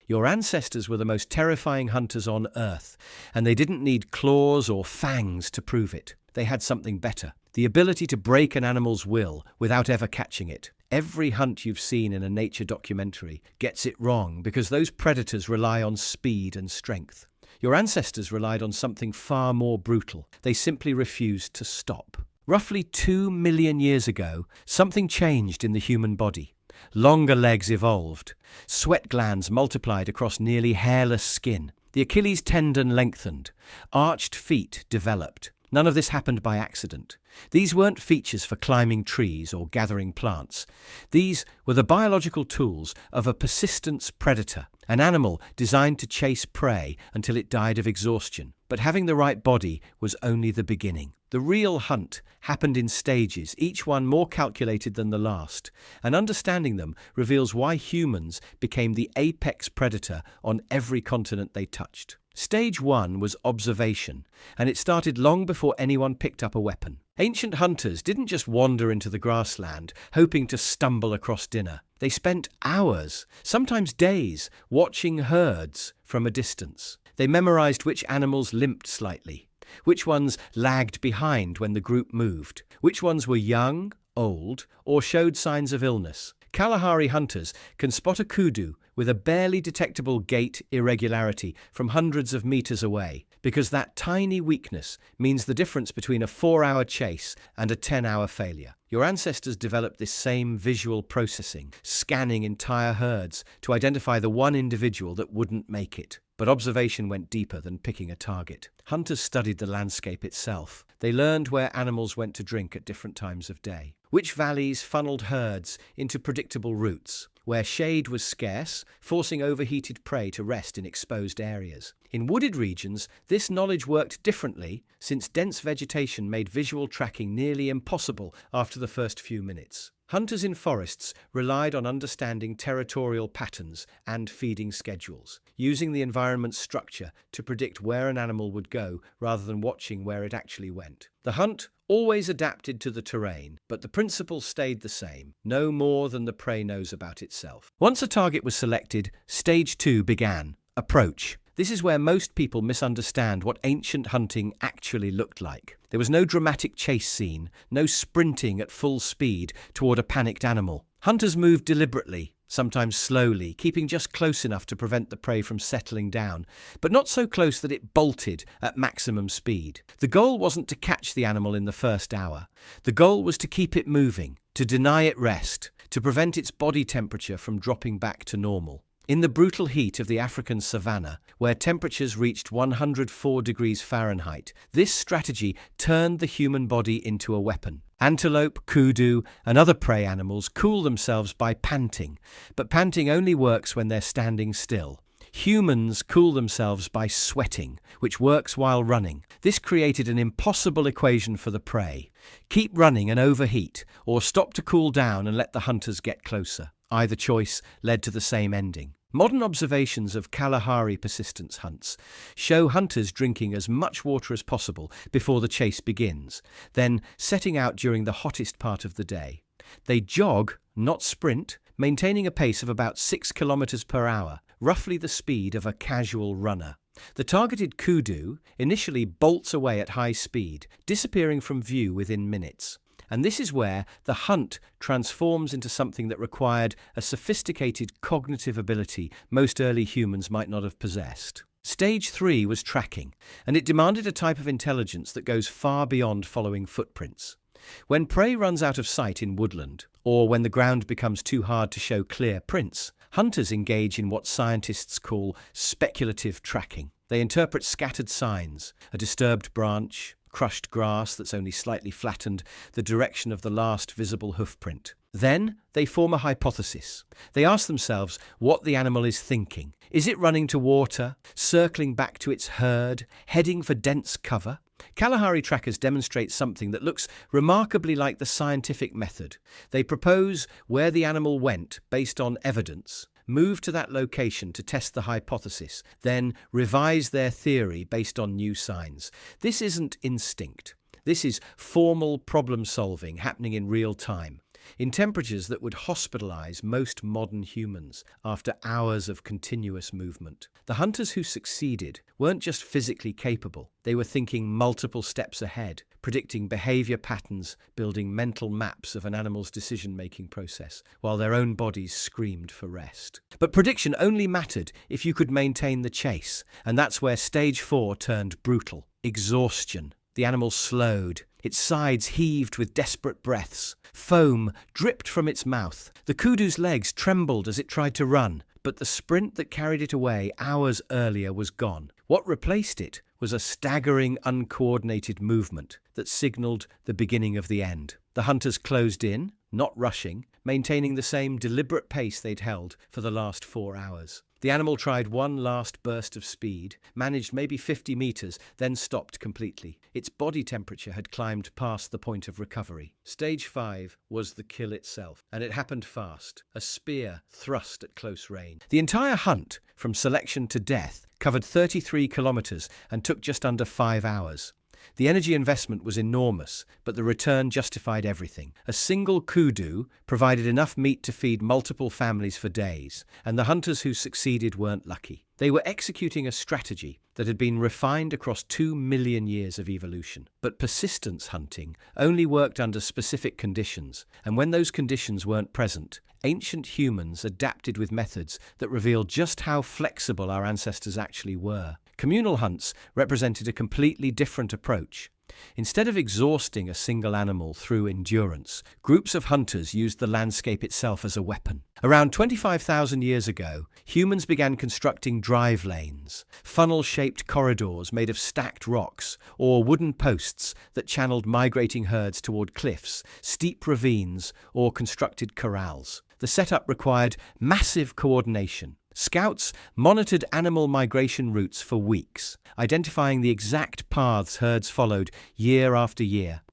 Your ancestors were the most terrifying hunters on Earth, and they didn't need claws or fangs to prove it. They had something better: the ability to break an animal's will without ever catching it. Every hunt you've seen in a nature documentary gets it wrong because those predators rely on speed and strength. Your ancestors relied on something far more brutal. They simply refused to stop. Roughly 2 million years ago, something changed in the human body. Longer legs evolved. Sweat glands multiplied across nearly hairless skin. The Achilles tendon lengthened. Arched feet developed. None of this happened by accident. These weren't features for climbing trees or gathering plants. These were the biological tools of a persistence predator, an animal designed to chase prey until it died of exhaustion. But having the right body was only the beginning. The real hunt happened in stages, each one more calculated than the last, and understanding them reveals why humans became the apex predator on every continent they touched. Stage 1 was observation, and it started long before anyone picked up a weapon. Ancient hunters didn't just wander into the grassland, hoping to stumble across dinner. They spent hours, sometimes days, watching herds from a distance. They memorized which animals limped slightly, which ones lagged behind when the group moved, which ones were young, old, or showed signs of illness. Kalahari hunters can spot a kudu with a barely detectable gait irregularity from hundreds of meters away, because that tiny weakness means the difference between a 4-hour chase and a 10-hour failure. Your ancestors developed this same visual processing, scanning entire herds to identify the one individual that wouldn't make it. But observation went deeper than picking a target. Hunters studied the landscape itself. They learned where animals went to drink at different times of day, which valleys funneled herds into predictable routes, where shade was scarce, forcing overheated prey to rest in exposed areas. In wooded regions, this knowledge worked differently, since dense vegetation made visual tracking nearly impossible after the first few minutes. Hunters in forests relied on understanding territorial patterns and feeding schedules, using the environment's structure to predict where an animal would go rather than watching where it actually went. The hunt always adapted to the terrain, but the principle stayed the same: no more than the prey knows about itself. Once a target was selected, stage 2 began: approach. This is where most people misunderstand what ancient hunting actually looked like. There was no dramatic chase scene, no sprinting at full speed toward a panicked animal. Hunters moved deliberately, sometimes slowly, keeping just close enough to prevent the prey from settling down, but not so close that it bolted at maximum speed. The goal wasn't to catch the animal in the first hour. The goal was to keep it moving, to deny it rest, to prevent its body temperature from dropping back to normal. In the brutal heat of the African savanna, where temperatures reached 104 degrees Fahrenheit, this strategy turned the human body into a weapon. Antelope, kudu, and other prey animals cool themselves by panting, but panting only works when they're standing still. Humans cool themselves by sweating, which works while running. This created an impossible equation for the prey: keep running and overheat, or stop to cool down and let the hunters get closer. Either choice led to the same ending. Modern observations of Kalahari persistence hunts show hunters drinking as much water as possible before the chase begins, then setting out during the hottest part of the day. They jog, not sprint, maintaining a pace of about 6 kilometers per hour, roughly the speed of a casual runner. The targeted kudu initially bolts away at high speed, disappearing from view within minutes. And this is where the hunt transforms into something that required a sophisticated cognitive ability most early humans might not have possessed. Stage 3 was tracking, and it demanded a type of intelligence that goes far beyond following footprints. When prey runs out of sight in woodland, or when the ground becomes too hard to show clear prints, hunters engage in what scientists call speculative tracking. They interpret scattered signs: a disturbed branch, crushed grass that's only slightly flattened, the direction of the last visible hoofprint. Then they form a hypothesis. They ask themselves what the animal is thinking. Is it running to water, circling back to its herd, heading for dense cover? Kalahari trackers demonstrate something that looks remarkably like the scientific method. They propose where the animal went based on evidence, move to that location to test the hypothesis, then revise their theory based on new signs. This isn't instinct. This is formal problem solving happening in real time. in temperatures that would hospitalize most modern humans after hours of continuous movement. The hunters who succeeded weren't just physically capable, they were thinking multiple steps ahead, predicting behavior patterns, building mental maps of an animal's decision-making process, while their own bodies screamed for rest. But prediction only mattered if you could maintain the chase, and that's where stage 4 turned brutal. Exhaustion. The animal slowed. Its sides heaved with desperate breaths. Foam dripped from its mouth. The kudu's legs trembled as it tried to run, but the sprint that carried it away hours earlier was gone. What replaced it was a staggering, uncoordinated movement that signaled the beginning of the end. The hunters closed in, not rushing, maintaining the same deliberate pace they'd held for the last 4 hours. The animal tried one last burst of speed, managed maybe 50 meters, then stopped completely. Its body temperature had climbed past the point of recovery. Stage 5 was the kill itself, and it happened fast, a spear thrust at close range. The entire hunt, from selection to death, covered 33 kilometers and took just under 5 hours. The energy investment was enormous, but the return justified everything. A single kudu provided enough meat to feed multiple families for days, and the hunters who succeeded weren't lucky. They were executing a strategy that had been refined across 2 million years of evolution. But persistence hunting only worked under specific conditions, and when those conditions weren't present, ancient humans adapted with methods that revealed just how flexible our ancestors actually were. Communal hunts represented a completely different approach. Instead of exhausting a single animal through endurance, groups of hunters used the landscape itself as a weapon. Around 25,000 years ago, humans began constructing drive lanes, funnel-shaped corridors made of stacked rocks, or wooden posts that channeled migrating herds toward cliffs, steep ravines, or constructed corrals. The setup required massive coordination. Scouts monitored animal migration routes for weeks, identifying the exact paths herds followed year after year.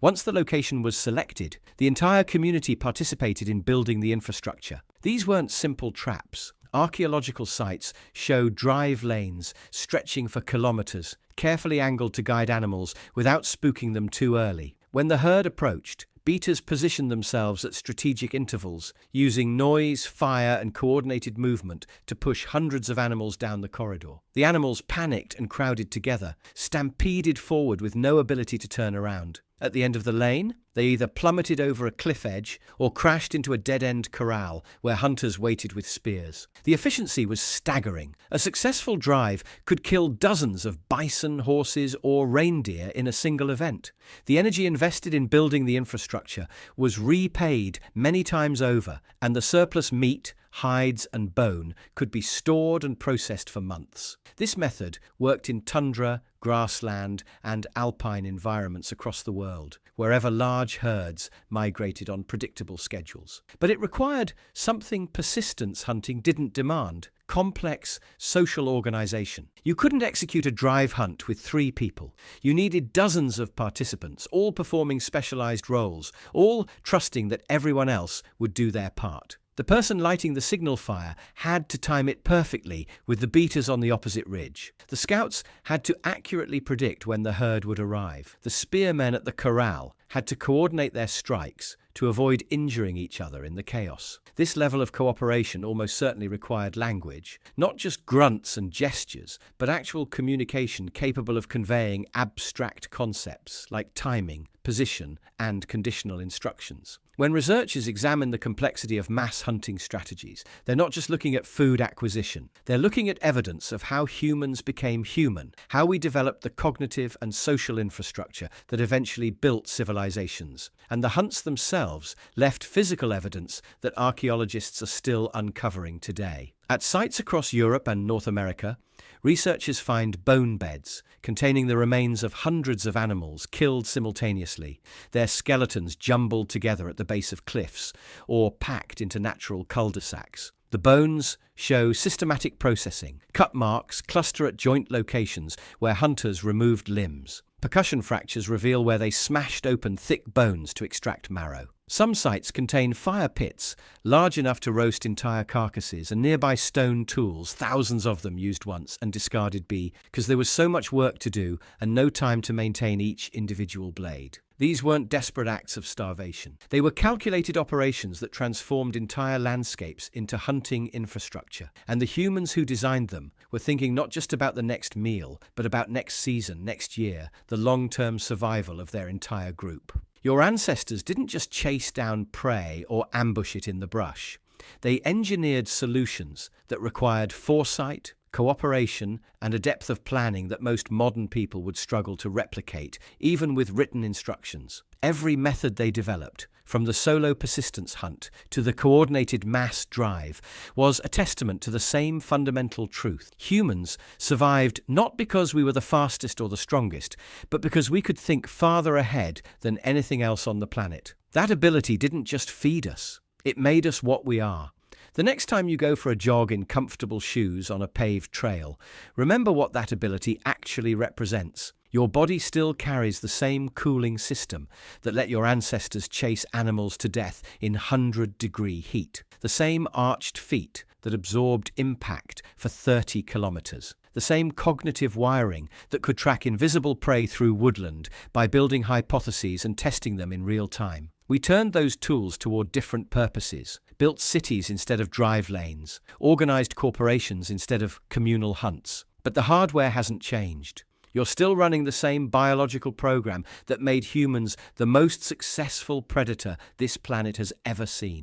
Once the location was selected, the entire community participated in building the infrastructure. These weren't simple traps. Archaeological sites show drive lanes stretching for kilometers, carefully angled to guide animals without spooking them too early. When the herd approached, beaters positioned themselves at strategic intervals, using noise, fire, and coordinated movement to push hundreds of animals down the corridor. The animals panicked and crowded together, stampeded forward with no ability to turn around. At the end of the lane, they either plummeted over a cliff edge or crashed into a dead-end corral where hunters waited with spears. The efficiency was staggering. A successful drive could kill dozens of bison, horses, or reindeer in a single event. The energy invested in building the infrastructure was repaid many times over, and the surplus meat, hides, and bone could be stored and processed for months. This method worked in tundra, grassland, and alpine environments across the world, wherever large herds migrated on predictable schedules. But it required something persistence hunting didn't demand: complex social organization. You couldn't execute a drive hunt with 3 people. You needed dozens of participants, all performing specialized roles, all trusting that everyone else would do their part. The person lighting the signal fire had to time it perfectly with the beaters on the opposite ridge. The scouts had to accurately predict when the herd would arrive. The spearmen at the corral had to coordinate their strikes to avoid injuring each other in the chaos. This level of cooperation almost certainly required language, not just grunts and gestures, but actual communication capable of conveying abstract concepts like timing, position, and conditional instructions. When researchers examine the complexity of mass hunting strategies, they're not just looking at food acquisition. They're looking at evidence of how humans became human, how we developed the cognitive and social infrastructure that eventually built civilizations. And the hunts themselves left physical evidence that archaeologists are still uncovering today. At sites across Europe and North America, researchers find bone beds containing the remains of hundreds of animals killed simultaneously, their skeletons jumbled together at the base of cliffs or packed into natural cul-de-sacs. The bones show systematic processing. Cut marks cluster at joint locations where hunters removed limbs. Percussion fractures reveal where they smashed open thick bones to extract marrow. Some sites contain fire pits, large enough to roast entire carcasses, and nearby stone tools, thousands of them used once and discarded because there was so much work to do and no time to maintain each individual blade. These weren't desperate acts of starvation. They were calculated operations that transformed entire landscapes into hunting infrastructure. And the humans who designed them were thinking not just about the next meal, but about next season, next year, the long-term survival of their entire group. Your ancestors didn't just chase down prey or ambush it in the brush. They engineered solutions that required foresight, cooperation, and a depth of planning that most modern people would struggle to replicate, even with written instructions. Every method they developed, from the solo persistence hunt to the coordinated mass drive, was a testament to the same fundamental truth. Humans survived not because we were the fastest or the strongest, but because we could think farther ahead than anything else on the planet. That ability didn't just feed us, it made us what we are. The next time you go for a jog in comfortable shoes on a paved trail, remember what that ability actually represents. Your body still carries the same cooling system that let your ancestors chase animals to death in 100-degree heat. The same arched feet that absorbed impact for 30 kilometers. The same cognitive wiring that could track invisible prey through woodland by building hypotheses and testing them in real time. We turned those tools toward different purposes, built cities instead of drive lanes, organized corporations instead of communal hunts. But the hardware hasn't changed. You're still running the same biological program that made humans the most successful predator this planet has ever seen.